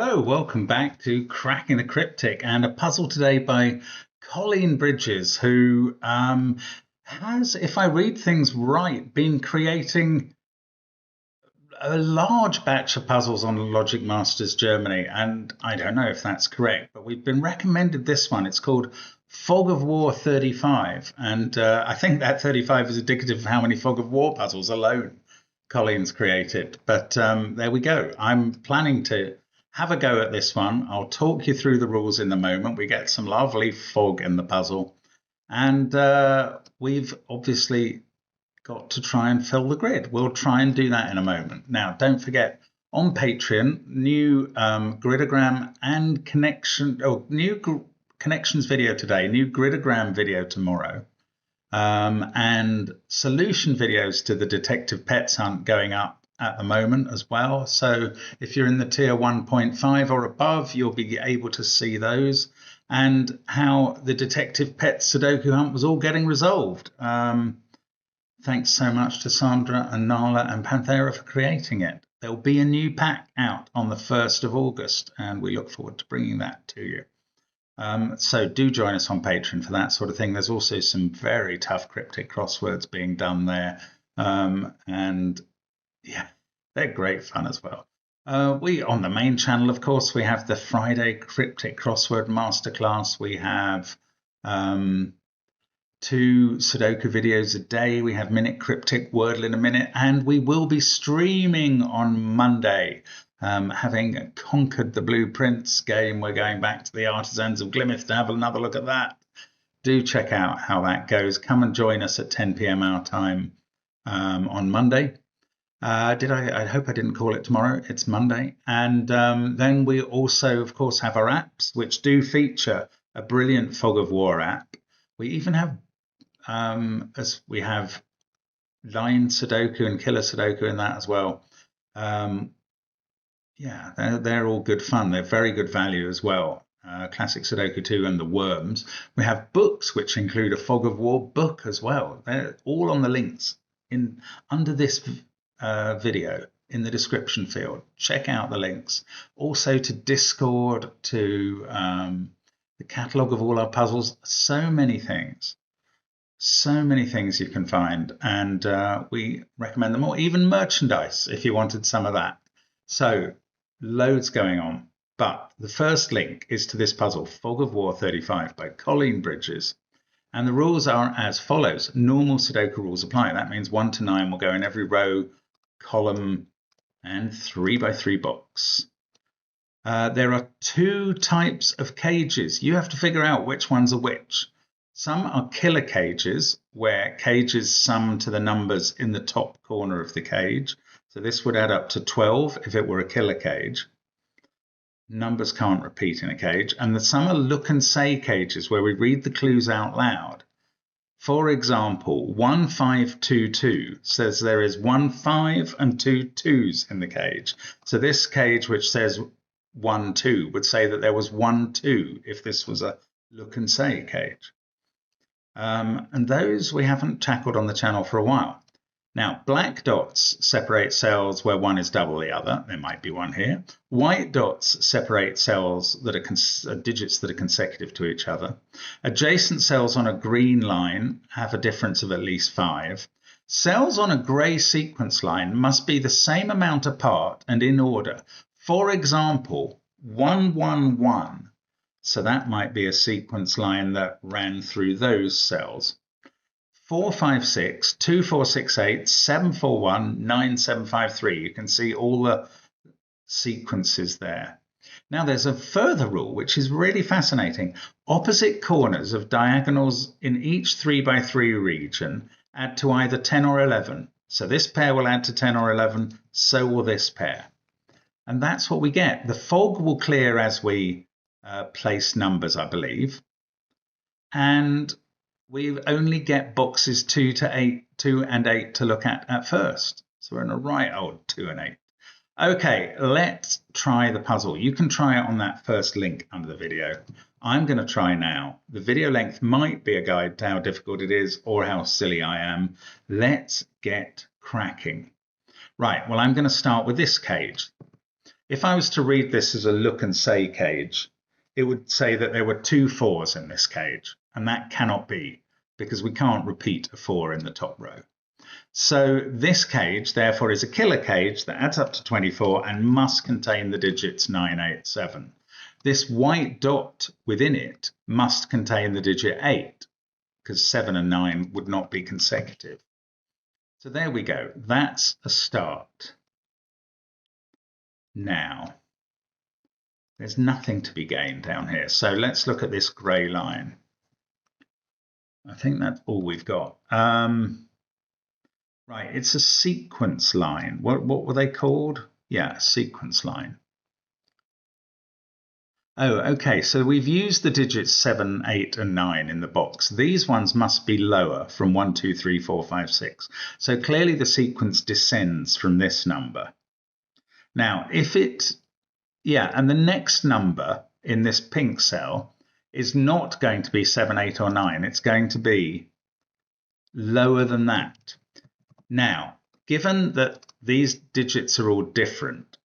Hello, welcome back to Cracking the Cryptic, and a puzzle today by Colleen Bridges, who has, if I read things right, been creating a large batch of puzzles on Logic Masters Germany, and I don't know if that's correct, but we've been recommended this one. It's called Fog of War 35, and I think that 35 is indicative of how many Fog of War puzzles alone Colleen's created. But there we go. I'm planning to have a go at this one. I'll talk you through the rules in a moment. We get some lovely fog in the puzzle, and we've obviously got to try and fill the grid. We'll try and do that in a moment. Now, don't forget, on Patreon, new gridogram and connections video today, new gridogram video tomorrow, and solution videos to the Detective Pets Hunt going up at the moment as well. So if you're in the tier 1.5 or above, you'll be able to see those and how the Detective Pets Sudoku Hunt was all getting resolved. Thanks so much to Sandra and Nala and Panthera for creating it. There'll be a new pack out on the 1st of August, and we look forward to bringing that to you. So do join us on Patreon for that sort of thing. There's also some very tough cryptic crosswords being done there. And yeah, they're great fun as well. We on the main channel, of course, we have the Friday Cryptic Crossword Masterclass. We have 2 Sudoku videos a day. We have Minute Cryptic, Wordle in a Minute, and we will be streaming on Monday. Having conquered the Blueprints game, we're going back to the Artisans of Glimeth to have another look at that. Do check out how that goes. Come and join us at 10 p.m. our time on Monday. I hope I didn't call it tomorrow. It's Monday. And then we also, of course, have our apps, which do feature a brilliant Fog of War app. We even have, as we have Line Sudoku and Killer Sudoku in that as well. Yeah, they're all good fun. They're very good value as well. Classic Sudoku 2 and the Worms. We have books, which include a Fog of War book as well. They're all on the links under this video in the description field. Check out the links. Also to Discord, to the catalogue of all our puzzles. So many things you can find, and we recommend them all. Even merchandise if you wanted some of that. So loads going on, but the first link is to this puzzle, Fog of War 35 by Colleen Bridges. And the rules are as follows. Normal Sudoku rules apply. That means 1 to 9 will go in every row, column, and 3x3 box. There are 2 types of cages. You have to figure out which ones are which. Some are killer cages, where cages sum to the numbers in the top corner of the cage. So this would add up to 12 if it were a killer cage. Numbers can't repeat in a cage. And some are look and say cages, where we read the clues out loud. For example, 1522 says there is 1 5 and 2 2s in the cage. So this cage, which says 1 2, would say that there was 1 2 if this was a look and say cage. And those we haven't tackled on the channel for a while. Now, black dots separate cells where one is double the other. There might be one here. White dots separate cells that are digits that are consecutive to each other. Adjacent cells on a green line have a difference of at least 5. Cells on a grey sequence line must be the same amount apart and in order. For example, 1 1 1. So that might be a sequence line that ran through those cells. 4 5 6, 2 4 6 8, 7 4 1, 9 7 5 3. You can see all the sequences there. Now there's a further rule which is really fascinating. Opposite corners of diagonals in each 3x3 region add to either 10 or 11. So this pair will add to 10 or 11, so will this pair. And that's what we get. The fog will clear as we place numbers, I believe. And we only get boxes 2 and 8 to look at first. So we're in a right old 2 and 8. Okay, let's try the puzzle. You can try it on that first link under the video. I'm going to try now. The video length might be a guide to how difficult it is or how silly I am. Let's get cracking. Right, well, I'm going to start with this cage. If I was to read this as a look and say cage, it would say that there were 2 4s in this cage, and that cannot be because we can't repeat a 4 in the top row. So this cage, therefore, is a killer cage that adds up to 24 and must contain the digits 9, 8, 7. This white dot within it must contain the digit 8, because 7 and 9 would not be consecutive. So there we go. That's a start. Now, there's nothing to be gained down here. So let's look at this grey line. I think that's all we've got. Right, it's a sequence line. What were they called? Yeah, sequence line. Oh, okay, so we've used the digits 7, 8, and 9 in the box. These ones must be lower from 1, 2, 3, 4, 5, 6. So clearly the sequence descends from this number. Now, if it, yeah, and the next number in this pink cell is not going to be 7, 8, or 9. It's going to be lower than that. Now, given that these digits are all different,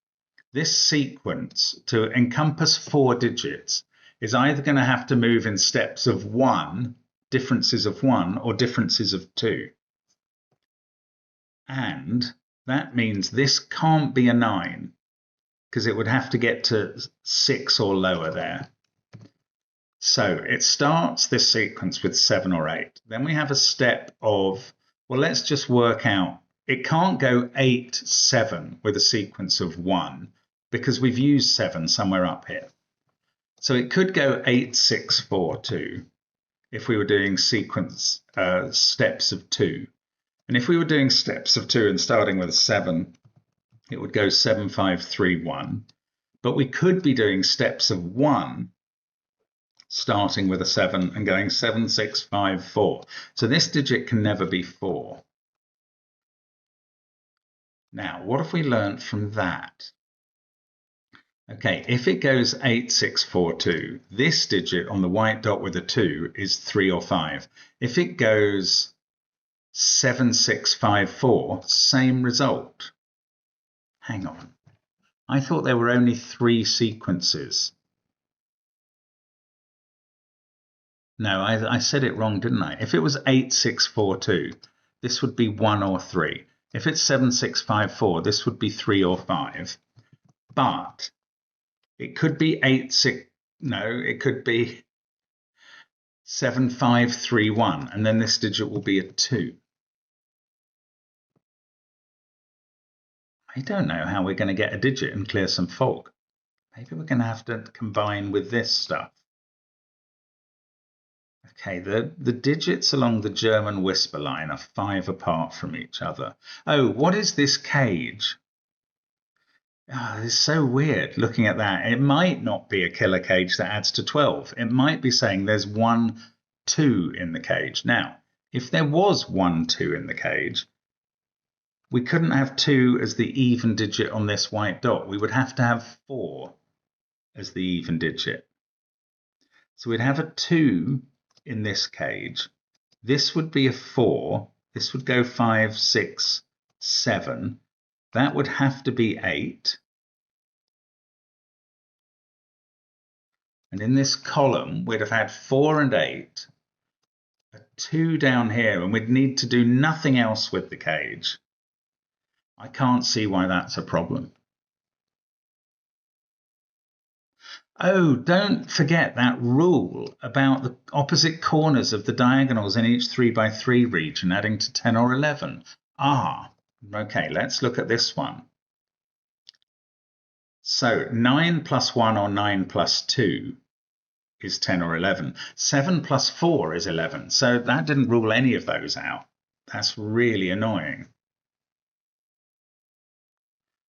this sequence, to encompass 4 digits, is either going to have to move in steps of 1, differences of 1, or differences of 2. And that means this can't be a 9, because it would have to get to 6 or lower there. So it starts this sequence with 7 or 8. Then we have a step of, well, let's just work out. It can't go 8, 7 with a sequence of 1 because we've used 7 somewhere up here. So it could go 8, 6, 4, 2 if we were doing sequence steps of 2. And if we were doing steps of 2 and starting with a 7, it would go 7, 5, 3, 1. But we could be doing steps of 1 starting with a 7 and going 7, 6, 5, 4. So this digit can never be 4. Now, what have we learned from that? Okay, if it goes 8, 6, 4, 2, this digit on the white dot with a 2 is 3 or 5. If it goes 7, 6, 5, 4, same result. Hang on. I thought there were only 3 sequences. No, I said it wrong, didn't I? If it was 8, 6, 4, 2, this would be 1 or 3. If it's 7, 6, 5, 4, this would be 3 or 5. But it could be 8, 6, no, it could be 7, 5, 3, 1, and then this digit will be a 2. I don't know how we're going to get a digit and clear some fog. Maybe we're going to have to combine with this stuff. Okay, the digits along the German whisper line are 5 apart from each other. Oh, what is this cage? Oh, it's so weird looking at that. It might not be a killer cage that adds to 12. It might be saying there's 1, 2 in the cage. Now, if there was 1, 2 in the cage, we couldn't have 2 as the even digit on this white dot. We would have to have 4 as the even digit. So we'd have a 2 in this cage. This would be a 4. This would go 5, 6, 7. That would have to be 8. And in this column, we'd have had 4 and 8, a 2 down here, and we'd need to do nothing else with the cage. I can't see why that's a problem. Oh, don't forget that rule about the opposite corners of the diagonals in each 3 by 3 region adding to 10 or 11. Ah, okay, let's look at this one. So 9 plus 1 or 9 plus 2 is 10 or 11. 7 plus 4 is 11. So that didn't rule any of those out. That's really annoying.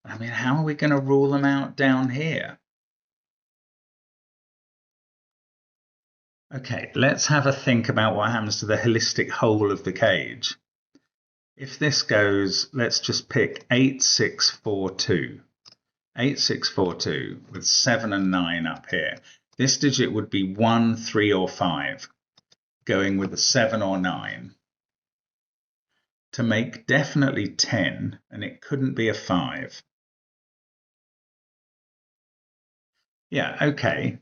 I mean, how are we going to rule them out down here? Okay, let's have a think about what happens to the holistic whole of the cage. If this goes, let's just pick 8, 6, 4, 2. 8, 6, 4, 2 with 7 and 9 up here. This digit would be 1, 3, or 5, going with a 7 or 9. To make definitely 10, and it couldn't be a 5. Yeah, okay.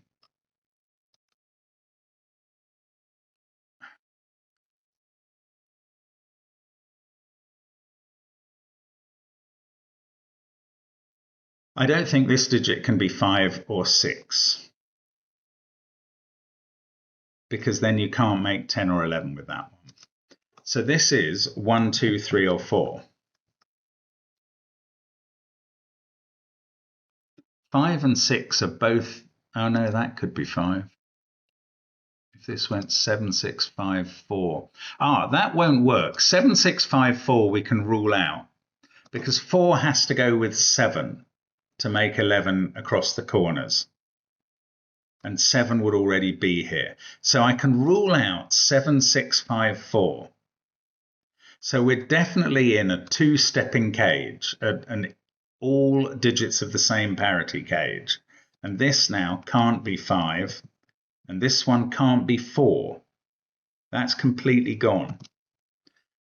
I don't think this digit can be 5 or 6 because then you can't make 10 or 11 with that one. So this is 1, 2, 3, or 4. 5 and 6 are both. Oh no, that could be 5. If this went 7, 6, 5, 4. That won't work. 7, 6, 5, 4 we can rule out because 4 has to go with 7 to make 11 across the corners. And 7 would already be here. So I can rule out 7, 6, 5, 4. So we're definitely in a two-stepping cage, and all digits of the same parity cage. And this now can't be 5, and this one can't be 4. That's completely gone.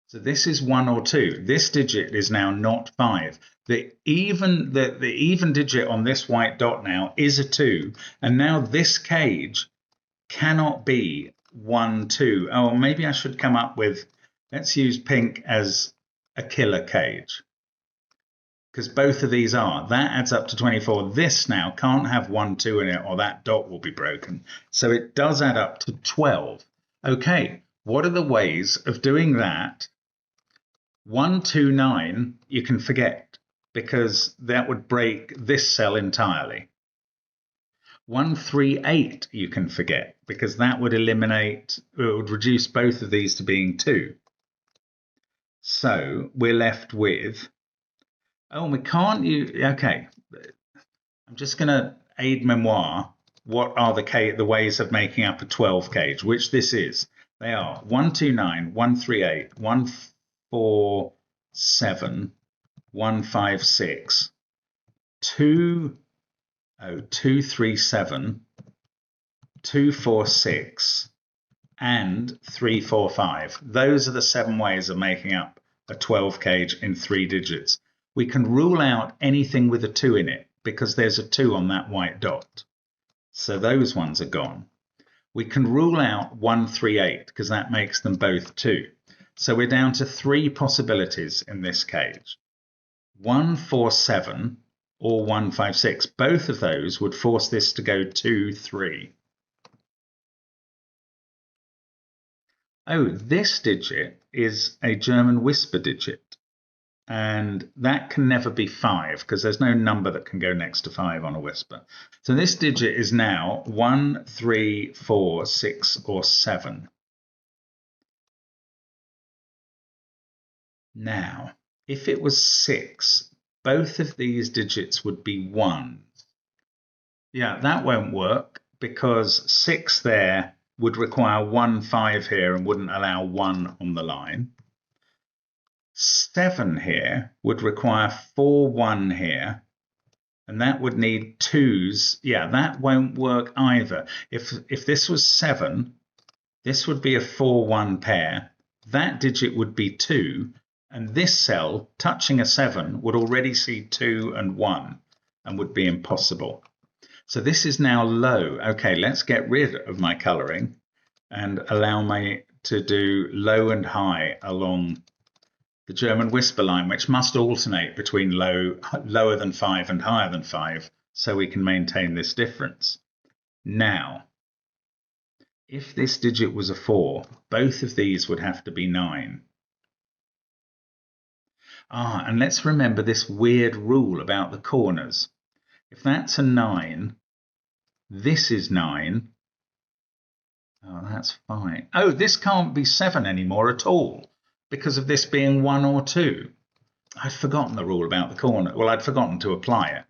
So this is 1 or 2. This digit is now not 5. The even digit on this white dot now is a 2, and now this cage cannot be 1, 2. Oh, maybe I should come up with, let's use pink as a killer cage, because both of these are. That adds up to 24. This now can't have 1, 2 in it, or that dot will be broken. So it does add up to 12. Okay, what are the ways of doing that? 1, 2, 9, you can forget, because that would break this cell entirely. 1, 3, 8, you can forget, because that would eliminate, it would reduce both of these to being 2. So we're left with, oh, we can't use, okay, I'm just going to aid memoir. What are the ways of making up a 12 cage, which this is? They are 1, 2, 9, 1, 3, 8, 1, 4, 7, 1, 5, 6, 2, 2, 3, 7, 2, 4, 6, and 3, 4, 5. Those are the 7 ways of making up a 12 cage in 3 digits. We can rule out anything with a 2 in it because there's a 2 on that white dot. So those ones are gone. We can rule out 1, 3, 8 because that makes them both 2. So we're down to 3 possibilities in this cage. 1, 4, 7 or 1, 5, 6. Both of those would force this to go 2, 3. Oh, this digit is a German whisper digit, and that can never be 5 because there's no number that can go next to 5 on a whisper. So this digit is now 1, 3, 4, 6, or 7. Now, if it was 6, both of these digits would be 1s. Yeah, that won't work because 6 there would require 1, 5 here and wouldn't allow 1 on the line. 7 here would require 4, 1 here, and that would need 2s. Yeah, that won't work either. If this was 7, this would be a 4, 1 pair. That digit would be 2, and this cell touching a 7 would already see 2 and 1 and would be impossible. So this is now low. Okay, let's get rid of my coloring and allow me to do low and high along the German whisper line, which must alternate between lower than 5 and higher than 5, so we can maintain this difference. Now, if this digit was a 4, both of these would have to be 9. And let's remember this weird rule about the corners. If that's a 9, this is 9. Oh, that's fine. Oh, this can't be 7 anymore at all because of this being 1 or 2. I'd forgotten the rule about the corner. Well, I'd forgotten to apply it.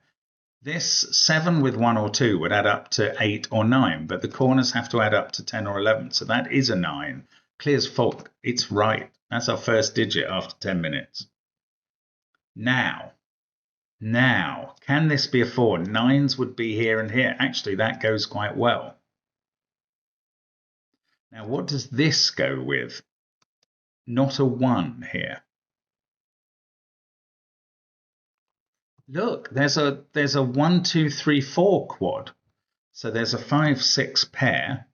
This 7 with 1 or 2 would add up to 8 or 9, but the corners have to add up to 10 or 11. So that is a 9. Clear as fog. It's right. That's our first digit after 10 minutes. Now, can this be a 4? 9s would be here and here. Actually, that goes quite well. Now, what does this go with? Not a 1 here. Look, there's a 1, 2, 3, 4 quad. So there's a 5-6 pair.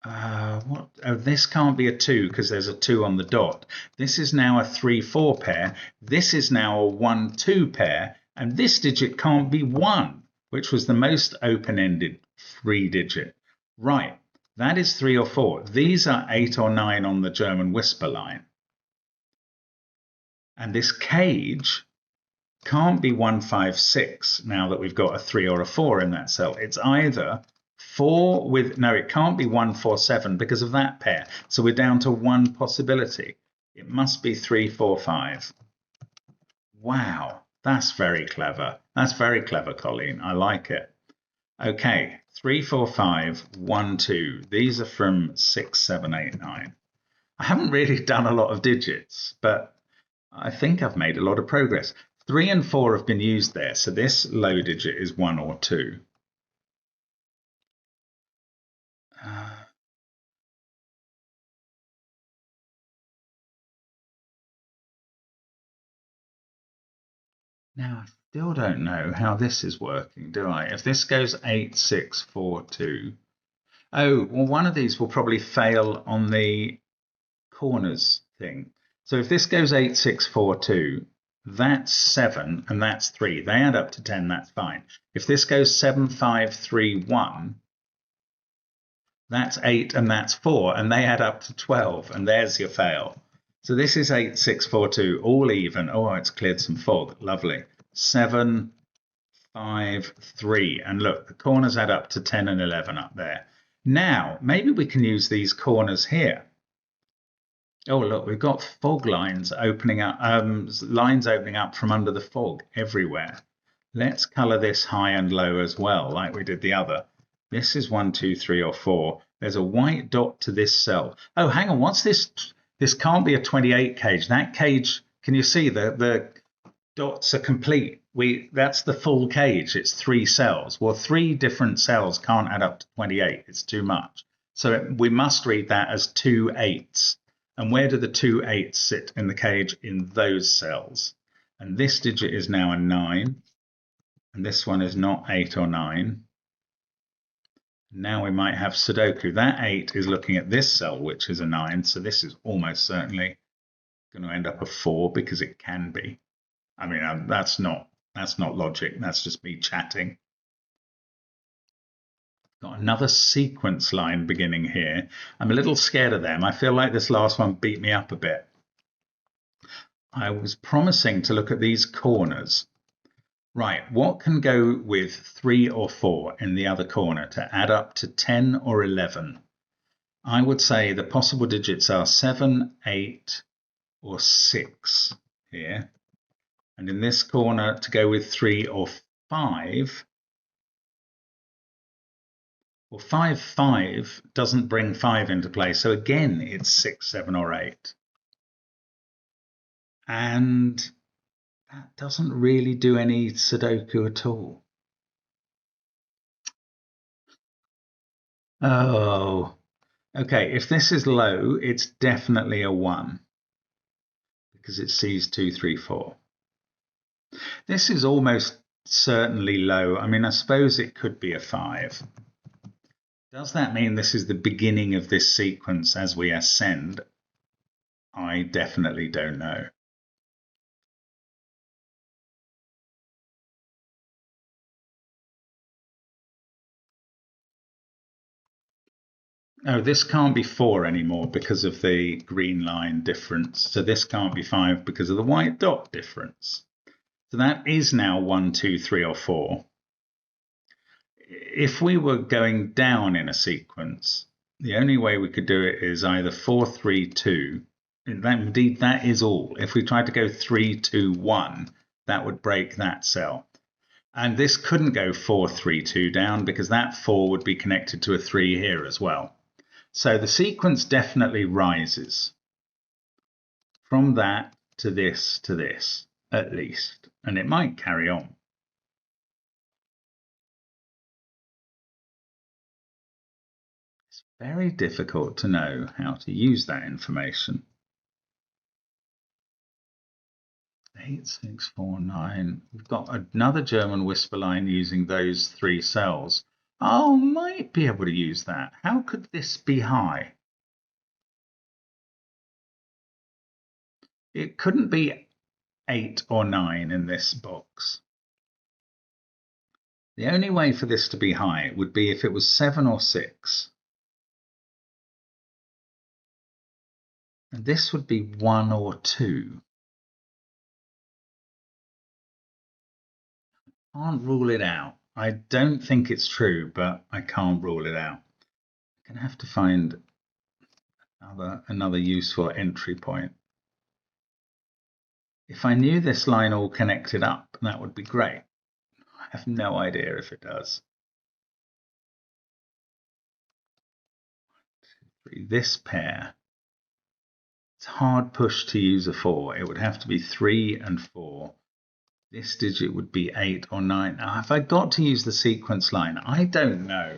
What? Oh, this can't be a 2 because there's a 2 on the dot. This is now a 3-4 pair. This is now a 1-2 pair. And this digit can't be 1, which was the most open-ended 3 digit. Right, that is 3 or 4. These are 8 or 9 on the German whisper line. And this cage can't be 156 now that we've got a 3 or a 4 in that cell. It's either 4 with, no, it can't be 147 because of that pair. So we're down to one possibility. It must be 3, 4, 5. Wow, that's very clever. That's very clever, Colleen. I like it. Okay, 3, 4, 5, 1, 2. These are from 6, 7, 8, 9. I haven't really done a lot of digits, but I think I've made a lot of progress. 3 and 4 have been used there, so this low digit is 1 or 2. Now, I still don't know how this is working, do I? If this goes 8, 6, 4, 2. Oh, well, one of these will probably fail on the corners thing. So if this goes 8, 6, 4, 2, that's 7 and that's 3. They add up to 10, that's fine. If this goes 7, 5, 3, 1, that's 8 and that's 4, and they add up to 12, and there's your fail. So this is 8, 6, 4, 2, all even. Oh, it's cleared some fog. Lovely. 7, 5, 3. And look, the corners add up to 10 and 11 up there. Now, maybe we can use these corners here. Oh, look, we've got fog lines opening up, lines opening up from under the fog everywhere. Let's color this high and low as well, like we did the other. This is 1, 2, 3, or 4. There's a white dot to this cell. Oh, hang on, what's this? This can't be a 28 cage. That cage, can you see the dots are complete? That's the full cage. It's 3 cells. Well, 3 different cells can't add up to 28. It's too much. So we must read that as 2 8s. And where do the 2 8s sit in the cage? In those cells. And this digit is now a 9. And this one is not 8 or 9. Now we might have Sudoku. That 8 is looking at this cell, which is a 9. So this is almost certainly going to end up a 4 because it can be. I mean, that's not logic. That's just me chatting. Got another sequence line beginning here. I'm a little scared of them. I feel like this last one beat me up a bit. I was promising to look at these corners. Right, what can go with 3 or 4 in the other corner to add up to 10 or 11? I would say the possible digits are 7, 8, or 6 here. And in this corner to go with 3 or 5. Well, 5, 5 doesn't bring 5 into play. So again, it's 6, 7, or 8. And that doesn't really do any Sudoku at all. Oh, okay. If this is low, it's definitely a 1 because it sees 2, 3, 4. This is almost certainly low. I mean, I suppose it could be a 5. Does that mean this is the beginning of this sequence as we ascend? I definitely don't know. Oh, this can't be 4 anymore because of the green line difference. So this can't be 5 because of the white dot difference. So that is now 1, 2, 3, or 4. If we were going down in a sequence, the only way we could do it is either 4, 3, 2. Indeed, that is all. If we tried to go 3, 2, 1, that would break that cell. And this couldn't go 4, 3, 2 down because that 4 would be connected to a 3 here as well. So the sequence definitely rises from that to this, at least. And it might carry on. It's very difficult to know how to use that information. 8649. We've got another German whisper line using those three cells. Oh, might be able to use that. How could this be high? It couldn't be 8 or 9 in this box. The only way for this to be high would be if it was 7 or 6. And this would be 1 or 2. Can't rule it out. I don't think it's true, but I can't rule it out. I'm going to have to find another useful entry point. If I knew this line all connected up, that would be great. I have no idea if it does. This pair, it's hard push to use a 4. It would have to be 3 and 4. This digit would be 8 or 9. Now, have I got to use the sequence line? I don't know.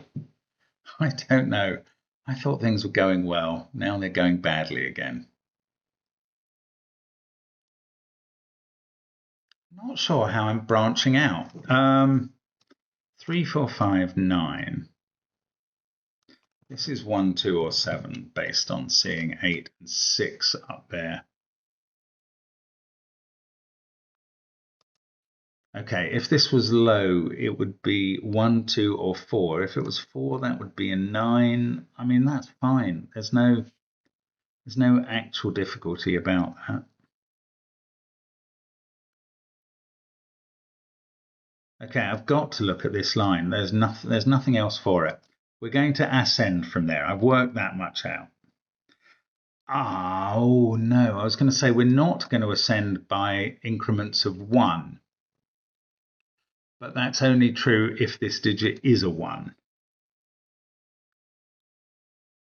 I don't know. I thought things were going well. Now they're going badly again. Not sure how I'm branching out. 3, 4, 5, 9. This is 1, 2, or 7 based on seeing 8 and 6 up there. Okay, if this was low, it would be 1, 2, or 4. If it was 4, that would be a 9. I mean, that's fine. There's no actual difficulty about that. Okay, I've got to look at this line. There's nothing else for it. We're going to ascend from there. I've worked that much out. Oh, no. I was going to say we're not going to ascend by increments of 1. But that's only true if this digit is a 1.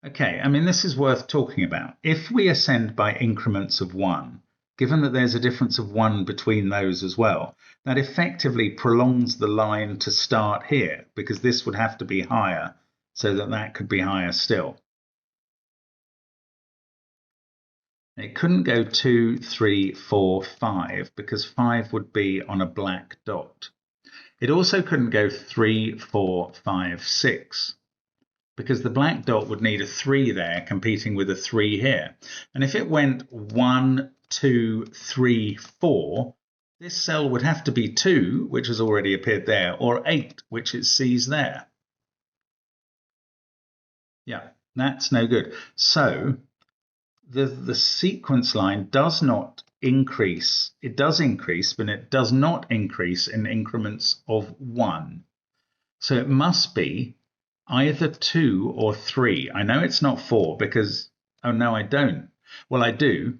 Okay, I mean, this is worth talking about. If we ascend by increments of 1, given that there's a difference of 1 between those as well, that effectively prolongs the line to start here, because this would have to be higher, so that could be higher still. It couldn't go 2, 3, 4, 5, because 5 would be on a black dot. It also couldn't go 3, 4, 5, 6, because the black dot would need a 3 there competing with a 3 here. And if it went 1, 2, 3, 4, this cell would have to be 2, which has already appeared there, or 8, which it sees there. Yeah, that's no good. So the sequence line does not increase. It does increase, but it does not increase in increments of 1. So it must be either 2 or 3. I know it's not 4 because, oh no, I don't. Well, I do,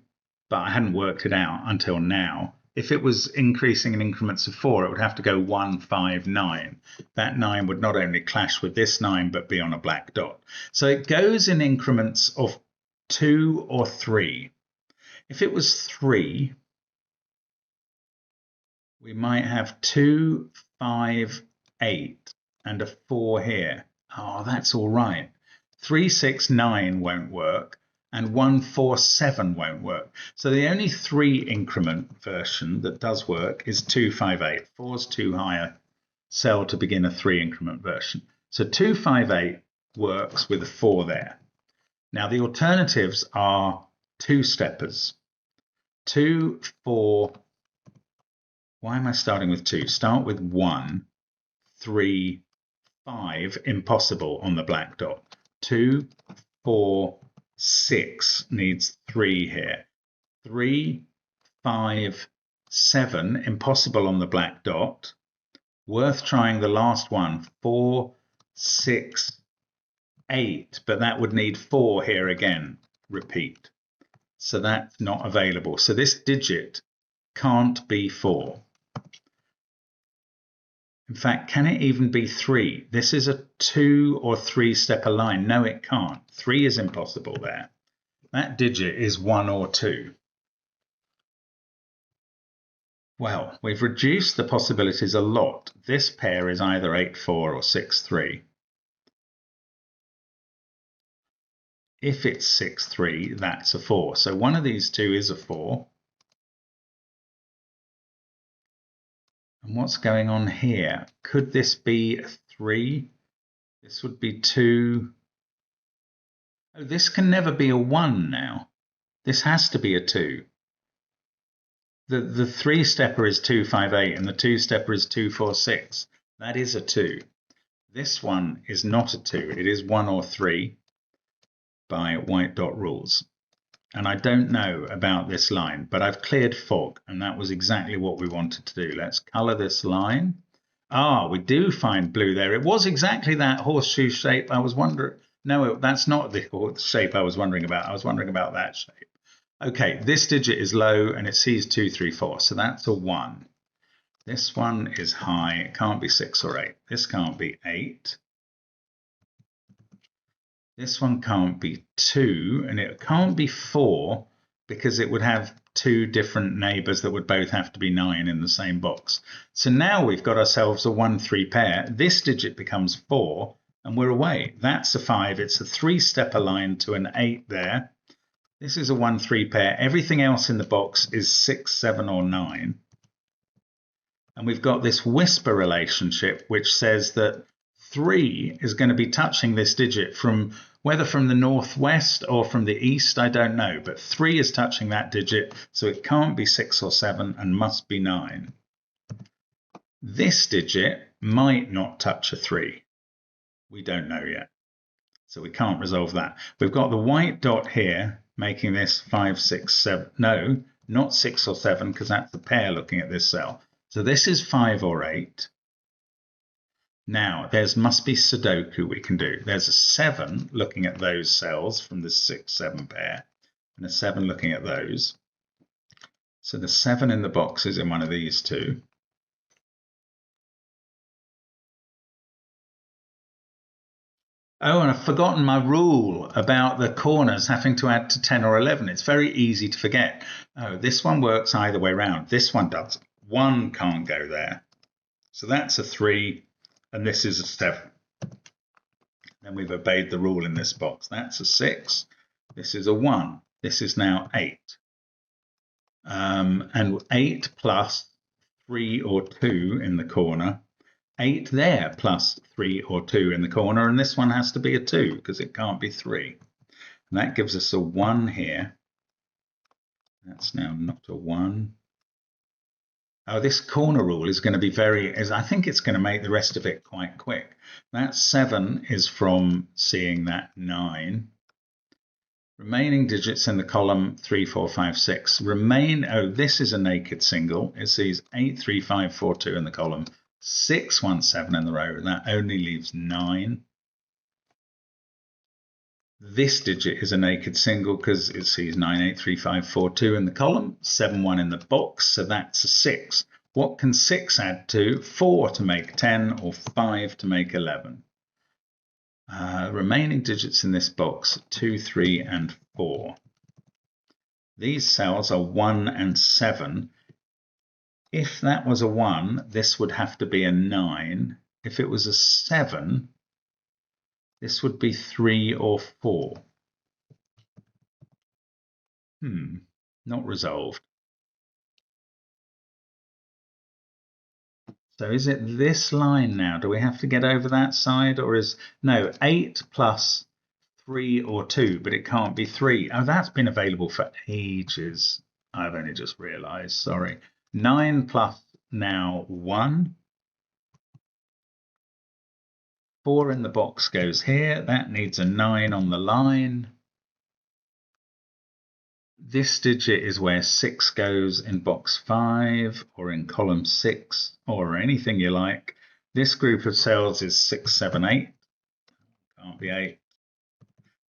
but I hadn't worked it out until now. If it was increasing in increments of 4, it would have to go 1, 5, 9. That 9 would not only clash with this 9, but be on a black dot. So it goes in increments of 2 or 3. If it was 3, we might have 2, 5, 8, and a 4 here. Oh, that's all right. 3, 6, 9 won't work, and 1, 4, 7 won't work. So the only 3 increment version that does work is 2, 5, 8. 4 is too high a cell to begin a 3 increment version. So 2, 5, 8 works with a 4 there. Now the alternatives are 2-steppers. 2, 4. Why am I starting with 2? Start with 1, 3, 5, impossible on the black dot. 2, 4, 6 needs 3 here. 3, 5, 7, impossible on the black dot. Worth trying the last one. 4, 6, 8, but that would need 4 here again. Repeat. So that's not available. So this digit can't be 4. In fact, can it even be 3? This is a 2 or 3 stepper line. No, it can't. 3 is impossible there. That digit is 1 or 2. Well, we've reduced the possibilities a lot. This pair is either 8, 4 or 6, 3. If it's 6, 3, that's a 4. So one of these two is a 4. And what's going on here? Could this be a 3? This would be 2. Oh, this can never be a 1 now. This has to be a 2. The 3-stepper is 2, 5, 8, and the 2-stepper is 2, 4, 6. That is a 2. This one is not a 2. It is 1 or 3 by white dot rules. And I don't know about this line, but I've cleared fog, and that was exactly what we wanted to do. Let's color this line. Ah, we do find blue there. It was exactly that horseshoe shape I was wondering. No, that's not the shape I was wondering about. I was wondering about that shape. Okay, this digit is low, and it sees 2, 3, 4, so that's a 1. This one is high. It can't be 6 or 8. This can't be 8. This one can't be 2, and it can't be 4 because it would have 2 different neighbors that would both have to be 9 in the same box. So now we've got ourselves a 1, 3 pair. This digit becomes 4, and we're away. That's a 5. It's a 3-stepper line to an 8 there. This is a 1, 3 pair. Everything else in the box is 6, 7, or 9. And we've got this whisper relationship, which says that 3 is going to be touching this digit from whether from the northwest or from the east, I don't know, but 3 is touching that digit, so it can't be 6 or 7 and must be 9. This digit might not touch a 3. We don't know yet, so we can't resolve that. We've got the white dot here making this 5, 6, 7. No, not 6 or 7 because that's the pair looking at this cell. So this is 5 or 8. Now, must be Sudoku we can do. There's a 7 looking at those cells from the 6, 7 pair, and a 7 looking at those. So the 7 in the box is in one of these two. Oh, and I've forgotten my rule about the corners having to add to 10 or 11. It's very easy to forget. Oh, this one works either way around. This one does. 1 can't go there. So that's a 3. And this is a 7. Then we've obeyed the rule in this box. That's a 6. This is a 1. This is now 8. And 8 plus 3 or 2 in the corner. 8 there plus 3 or 2 in the corner. And this one has to be a 2 because it can't be 3. And that gives us a 1 here. That's now not a 1. Oh, this corner rule is going to be I think it's going to make the rest of it quite quick. That 7 is from seeing that 9. Remaining digits in the column 3, 4, 5, 6. This is a naked single. It sees 8, 3, 5, 4, 2 in the column, 6, 1, 7 in the row, and that only leaves 9. This digit is a naked single because it sees 9, 8, 3, 5, 4, 2 in the column, 7, 1 in the box, so that's a 6. What can 6 add to? 4 to make 10 or 5 to make 11. Remaining digits in this box, 2, 3, and 4. These cells are 1 and 7. If that was a 1, this would have to be a 9. If it was a 7, this would be 3 or 4. Not resolved. So is it this line now? Do we have to get over that side? Or no, 8 plus 3 or 2, but it can't be 3. Oh, that's been available for ages. I've only just realized, sorry. 9 plus now 1. 4 in the box goes here. That needs a 9 on the line. This digit is where 6 goes in box 5 or in column 6 or anything you like. This group of cells is 6, 7, 8. Can't be 8.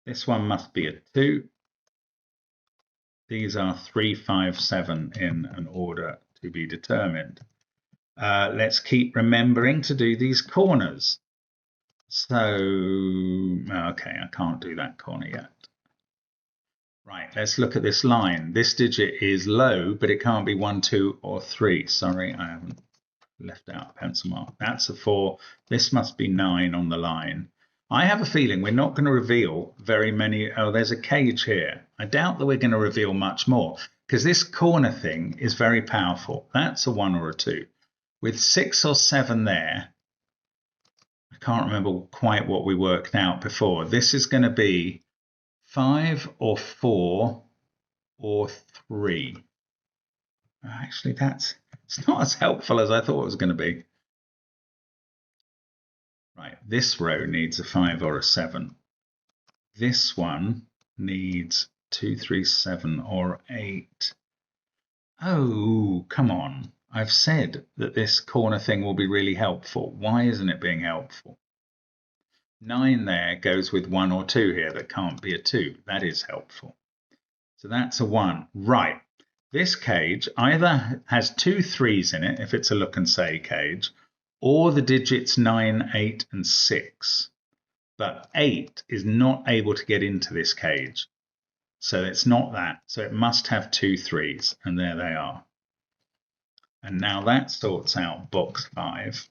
This one must be a 2. These are 3, 5, 7 in an order to be determined. Let's keep remembering to do these corners. So, okay, I can't do that corner yet. Right, let's look at this line. This digit is low, but it can't be 1, 2, or 3. Sorry, I haven't left out a pencil mark. That's a 4. This must be 9 on the line. I have a feeling we're not going to reveal very many. Oh, there's a cage here. I doubt that we're going to reveal much more because this corner thing is very powerful. That's a 1 or a 2. with 6 or 7 there, I can't remember quite what we worked out before. This is going to be 5 or 4 or 3. Actually, it's not as helpful as I thought it was going to be. Right, this row needs a 5 or a 7. This one needs 2, 3, 7 or 8. Oh, come on. I've said that this corner thing will be really helpful. Why isn't it being helpful? 9 there goes with 1 or 2 here. That can't be a 2. That is helpful. So that's a 1. Right. This cage either has 2 3s in it, if it's a look and say cage, or the digits 9, 8, and 6. But 8 is not able to get into this cage. So it's not that. So it must have 2 3s, and there they are. And now that sorts out box 5.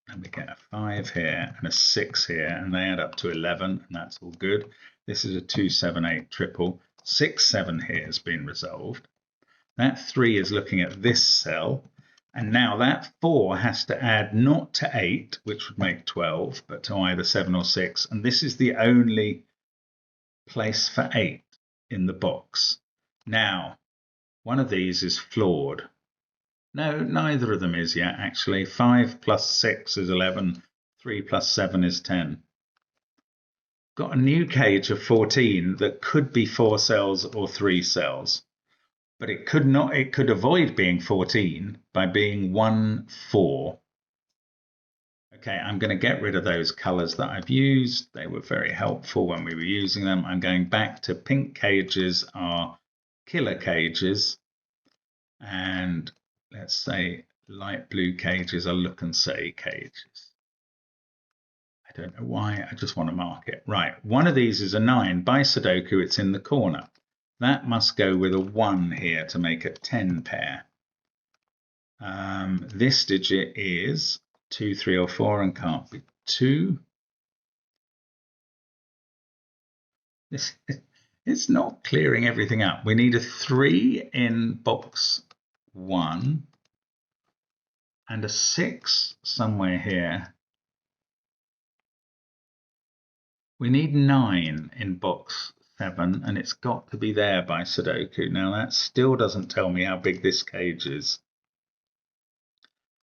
And we get a 5 here and a 6 here, and they add up to 11, and that's all good. This is a 2, 7, 8 triple. 6, 7 here has been resolved. That 3 is looking at this cell. And now that 4 has to add not to 8, which would make 12, but to either 7 or 6. And this is the only place for 8 in the box. Now, one of these is flawed. No, neither of them is yet, actually. 5 plus 6 is 11. 3 plus 7 is 10. Got a new cage of 14 that could be 4 cells or 3 cells. But it could not. It could avoid being 14 by being 1, 4. Okay, I'm going to get rid of those colors that I've used. They were very helpful when we were using them. I'm going back to pink cages are killer cages, and let's say light blue cages are look and say cages. I don't know why. I just want to mark it. Right, one of these is a 9. By Sudoku, it's in the corner. That must go with a 1 here to make a 10 pair. This digit is 2, 3, or 4 and can't be 2. It's not clearing everything up. We need a 3 in box 1 and a 6 somewhere here. We need 9 in box 7, and it's got to be there by Sudoku. Now that still doesn't tell me how big this cage is.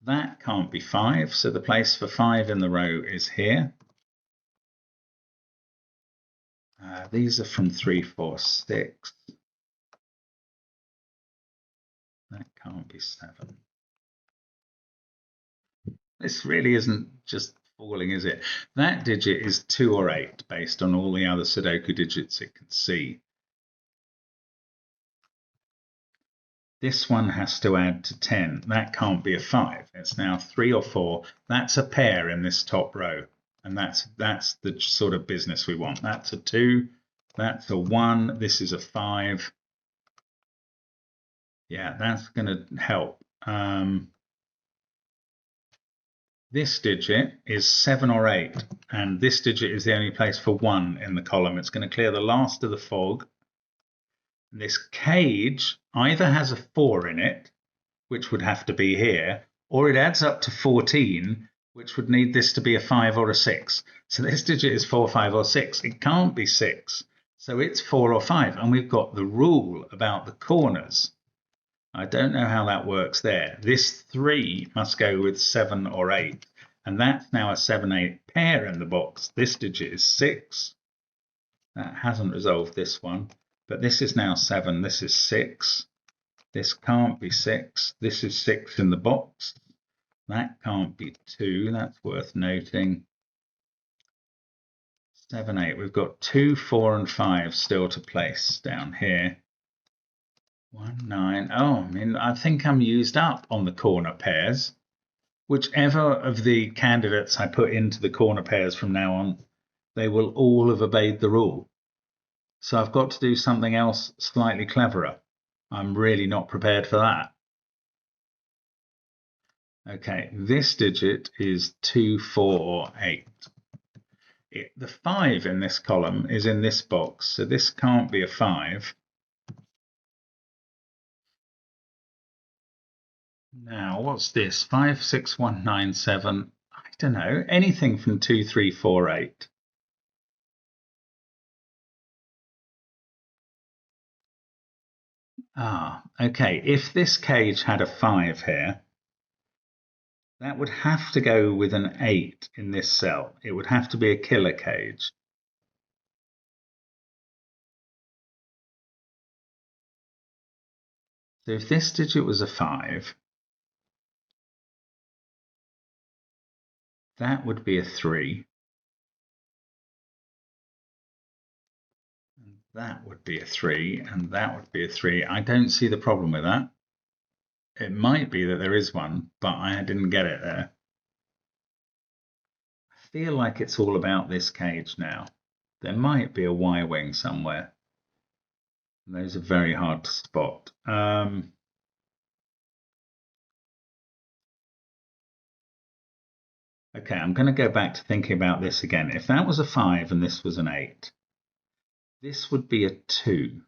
That can't be 5, so the place for 5 in the row is here. These are from 3, 4, 6. That can't be 7. This really isn't just falling, is it? That digit is 2 or 8 based on all the other Sudoku digits it can see. This one has to add to 10. That can't be a 5. It's now 3 or 4. That's a pair in this top row. And that's the sort of business we want. That's a 2. That's a 1. This is a 5. Yeah, that's going to help. This digit is 7 or 8. And this digit is the only place for 1 in the column. It's going to clear the last of the fog. This cage either has a 4 in it, which would have to be here, or it adds up to 14, which would need this to be a 5 or a 6. So this digit is 4, 5, or 6. It can't be 6. So it's 4 or 5. And we've got the rule about the corners. I don't know how that works there. This 3 must go with 7 or 8. And that's now a 7, 8 pair in the box. This digit is 6. That hasn't resolved this one. But this is now 7, this is 6. This can't be 6. This is 6 in the box. That can't be 2. That's worth noting. 7, 8. We've got 2, 4, and 5 still to place down here. 1, 9. Oh, I mean, I think I'm used up on the corner pairs. Whichever of the candidates I put into the corner pairs from now on, they will all have obeyed the rule. So I've got to do something else slightly cleverer. I'm really not prepared for that. Okay, this digit is 2, 4, or 8. The 5 in this column is in this box, so this can't be a 5. Now, what's this? 56197. I don't know. Anything from 2348. Ah, okay. If this cage had a 5 here, that would have to go with an 8 in this cell. It would have to be a killer cage. So if this digit was a 5, that would be a 3. And that would be a 3, and that would be a 3. I don't see the problem with that. It might be that there is one, but I didn't get it there. I feel like it's all about this cage now. There might be a Y-wing somewhere. Those are very hard to spot. Okay, I'm going to go back to thinking about this again. If that was a 5 and this was an 8, this would be a 2.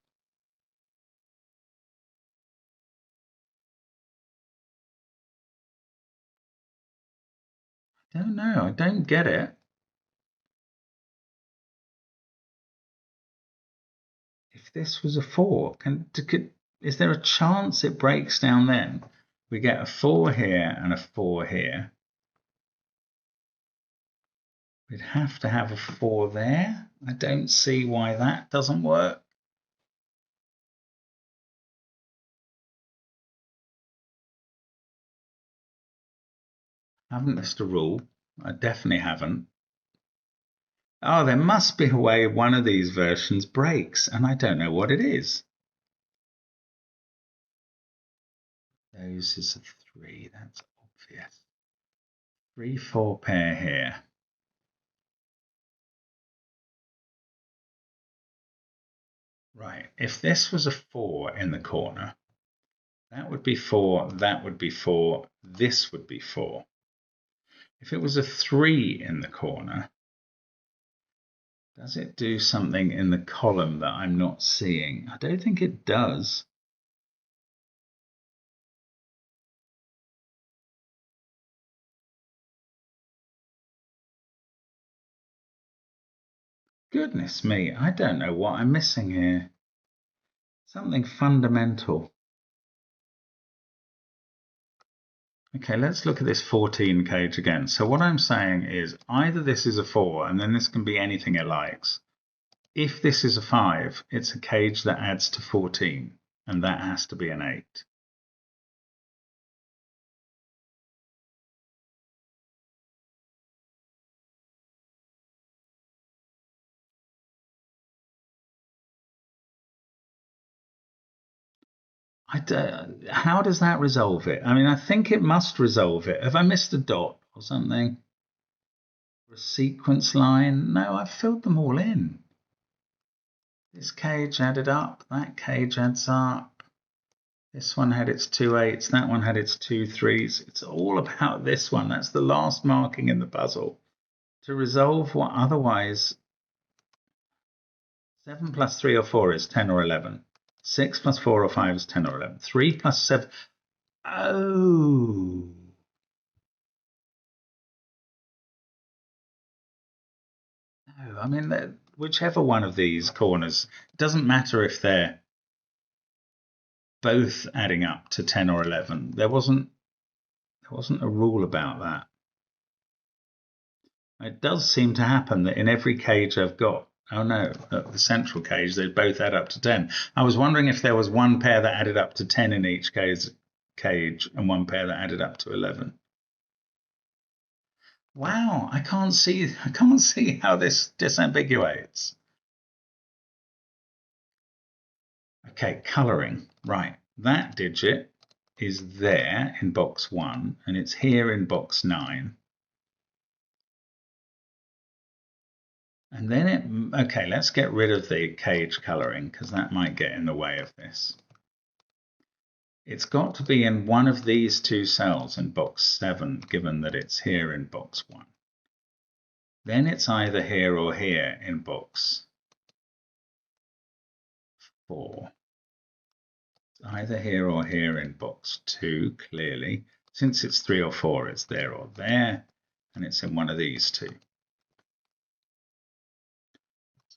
I don't know. I don't get it. If this was a 4, is there a chance it breaks down then? We get a 4 here and a 4 here. We'd have to have a 4 there. I don't see why that doesn't work. I haven't missed a rule. I definitely haven't. Oh, there must be a way one of these versions breaks, and I don't know what it is. Those is a 3, that's obvious. 3-4 pair here. Right, if this was a 4 in the corner, that would be 4, that would be 4, this would be 4. If it was a 3 in the corner, does it do something in the column that I'm not seeing? I don't think it does. Goodness me, I don't know what I'm missing here. Something fundamental. Okay, let's look at this 14 cage again. So what I'm saying is either this is a 4 and then this can be anything it likes. If this is a 5, it's a cage that adds to 14 and that has to be an 8. How does that resolve it? I mean, I think it must resolve it. Have I missed a dot or something? A sequence line? No, I've filled them all in. This cage added up, that cage adds up. This one had its 2 8s, that one had its 2 3s. It's all about this one. That's the last marking in the puzzle. To resolve what otherwise 7 plus 3 or 4 is 10 or 11. 6 plus 4 or 5 is 10 or 11. 3 plus 7. Oh. No, I mean, whichever one of these corners, it doesn't matter if they're both adding up to 10 or 11. There wasn't a rule about that. It does seem to happen that in every cage I've got, oh no, the central cage, they both add up to 10. I was wondering if there was one pair that added up to 10 in each cage and one pair that added up to 11. Wow, I can't see how this disambiguates. Okay, colouring. Right, that digit is there in box 1 and it's here in box 9. And then okay, let's get rid of the cage colouring because that might get in the way of this. It's got to be in one of these two cells in box 7, given that it's here in box 1. Then it's either here or here in box 4. either here or here in box 2, clearly. Since it's 3 or 4, it's there or there, and it's in one of these two.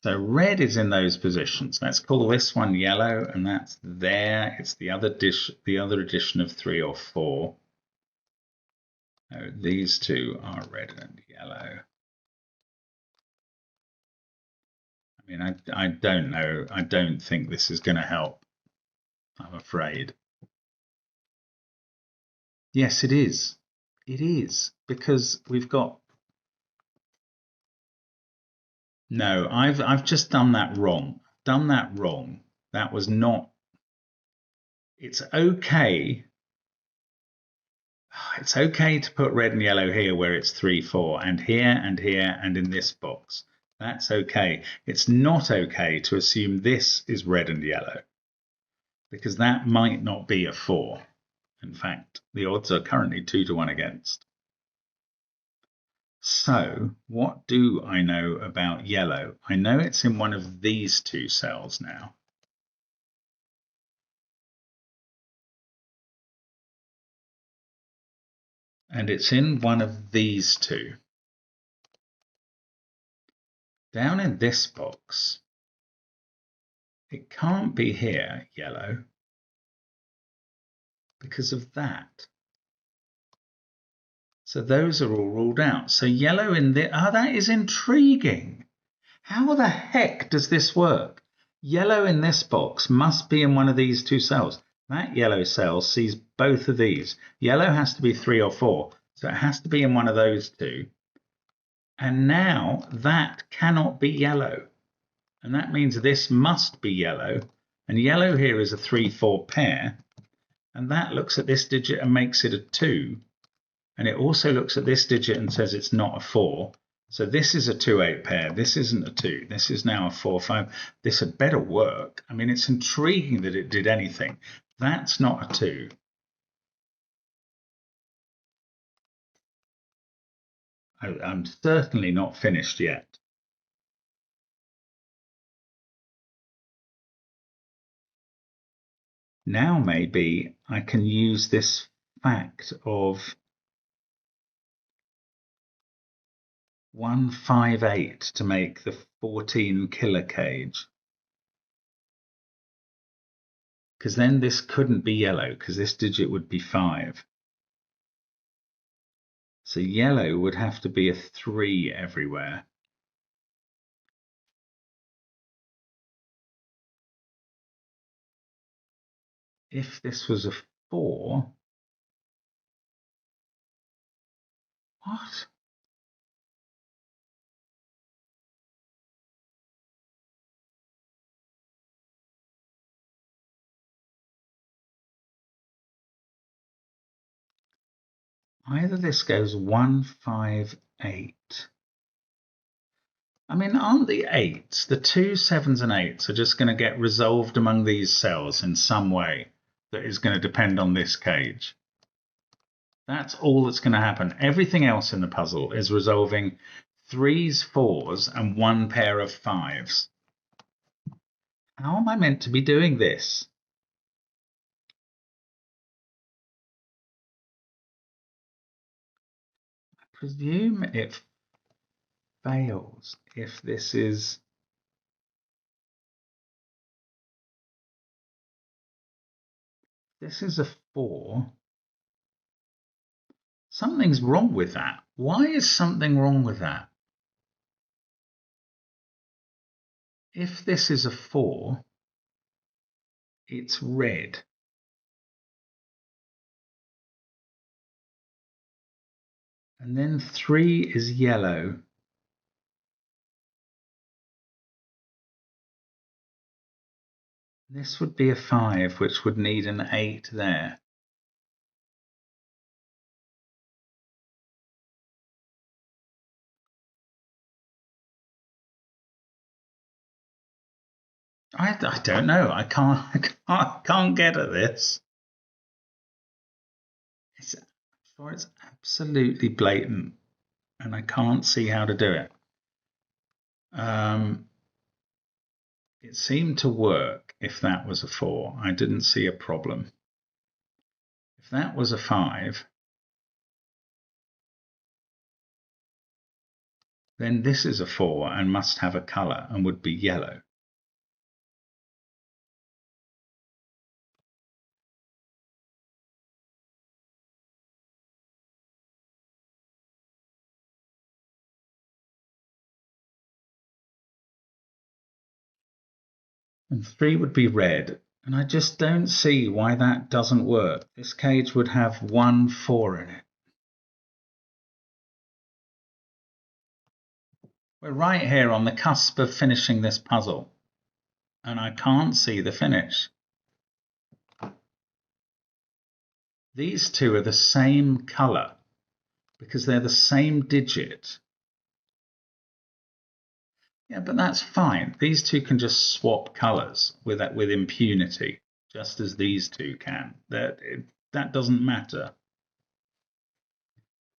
So red is in those positions. Let's call this one yellow, and that's there. It's the other addition of 3 or 4. No, these two are red and yellow. I mean, I don't know. I don't think this is going to help, I'm afraid. Yes, it is. It is, because we've got... No, I've just done that wrong. Done that wrong. That was not... It's okay. It's okay to put red and yellow here where it's 3, 4, and here and here and in this box. That's okay. It's not okay to assume this is red and yellow, because that might not be a 4. In fact, the odds are currently 2 to 1 against. So what do I know about yellow? I know it's in one of these two cells now. And it's in one of these two. Down in this box, it can't be here, yellow, because of that. So those are all ruled out. So yellow in the... Oh, that is intriguing. How the heck does this work? Yellow in this box must be in one of these two cells. That yellow cell sees both of these. Yellow has to be 3 or 4. So it has to be in one of those two. And now that cannot be yellow. And that means this must be yellow. And yellow here is a 3, 4 pair. And that looks at this digit and makes it a 2. And it also looks at this digit and says it's not a 4. So this is a 2, 8 pair. This isn't a 2. This is now a 4, 5. This had better work. I mean, it's intriguing that it did anything. That's not a 2. I'm certainly not finished yet. Now maybe I can use this fact of 158 to make the 14 killer cage. Because then this couldn't be yellow, because this digit would be 5. So yellow would have to be a 3 everywhere. If this was a 4, what? Either this goes 1, 5, 8. I mean, aren't the 8s, the 2, 7s and 8s are just going to get resolved among these cells in some way that is going to depend on this cage? That's all that's going to happen. Everything else in the puzzle is resolving 3s, 4s and 1 pair of 5s. How am I meant to be doing this? I presume it fails if this is... This is a 4. Something's wrong with that. Why is something wrong with that? If this is a 4, it's red. And then 3 is yellow. This would be a 5, which would need an 8 there. I don't know. I can't get at this. It's absolutely blatant, and I can't see how to do it. It seemed to work if that was a 4. I didn't see a problem. If that was a 5, then this is a 4 and must have a colour and would be yellow. And 3 would be red, and I just don't see why that doesn't work. This cage would have 1 4 in it. We're right here on the cusp of finishing this puzzle, and I can't see the finish. These two are the same colour because they're the same digit. Yeah, but that's fine. These two can just swap colours with impunity, just as these two can. That doesn't matter.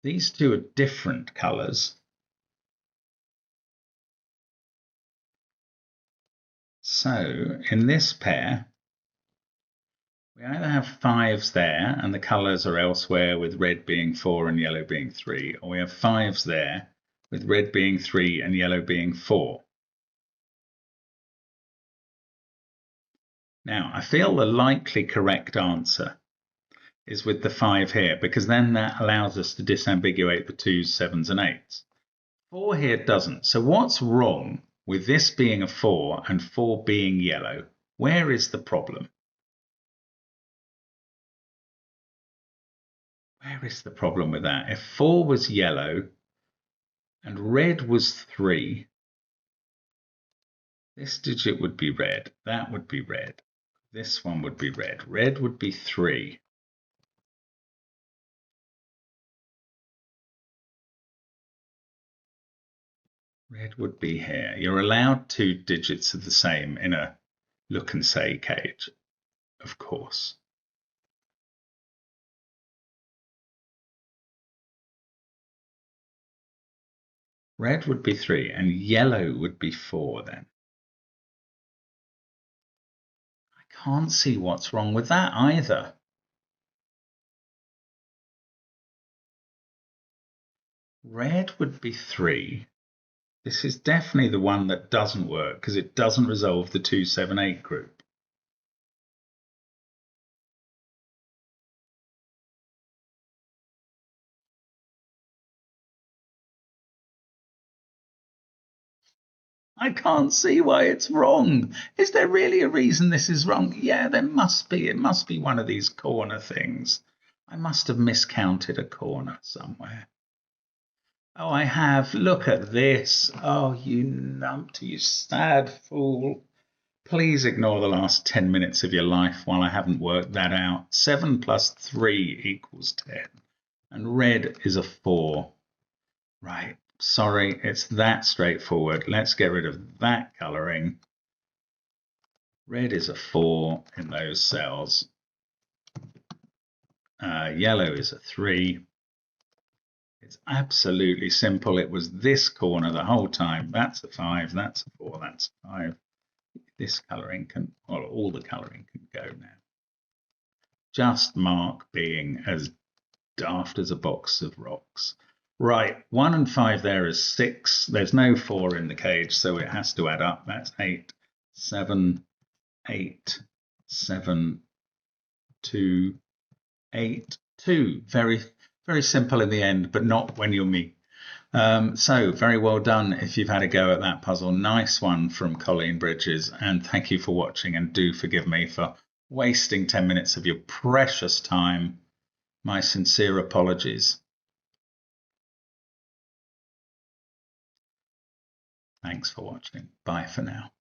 These two are different colours. So in this pair, we either have 5s there and the colours are elsewhere with red being 4 and yellow being 3, or we have 5s there with red being 3 and yellow being 4. Now, I feel the likely correct answer is with the 5 here, because then that allows us to disambiguate the 2s, 7s and 8s. 4 here doesn't. So what's wrong with this being a 4 and 4 being yellow? Where is the problem? Where is the problem with that? If 4 was yellow and red was 3, this digit would be red, that would be red, this one would be red, red would be 3. Red would be here. You're allowed 2 digits of the same in a look and say cage, of course. Red would be 3 and yellow would be 4 then. I can't see what's wrong with that either. Red would be 3. This is definitely the one that doesn't work because it doesn't resolve the 2, 7, 8 group. I can't see why it's wrong. Is there really a reason this is wrong? Yeah, there must be. It must be one of these corner things. I must have miscounted a corner somewhere. Oh, I have. Look at this. Oh, you numpty, you sad fool. Please ignore the last 10 minutes of your life while I haven't worked that out. 7 plus 3 equals 10. And red is a 4. Right. Sorry, it's that straightforward. Let's get rid of that colouring. Red is a 4 in those cells. Yellow is a 3. It's absolutely simple. It was this corner the whole time. That's a 5, that's a 4, that's a 5. This colouring can, well, all the colouring can go now. Just Mark being as daft as a box of rocks. Right, 1 and 5 there is 6. There's no 4 in the cage, so it has to add up. That's 8, 7, 8, 7, 2, 8, 2. Very, very simple in the end, but not when you're me. So very well done if you've had a go at that puzzle. Nice one from Colleen Bridges, and thank you for watching, and do forgive me for wasting 10 minutes of your precious time. My sincere apologies. Thanks for watching. Bye for now.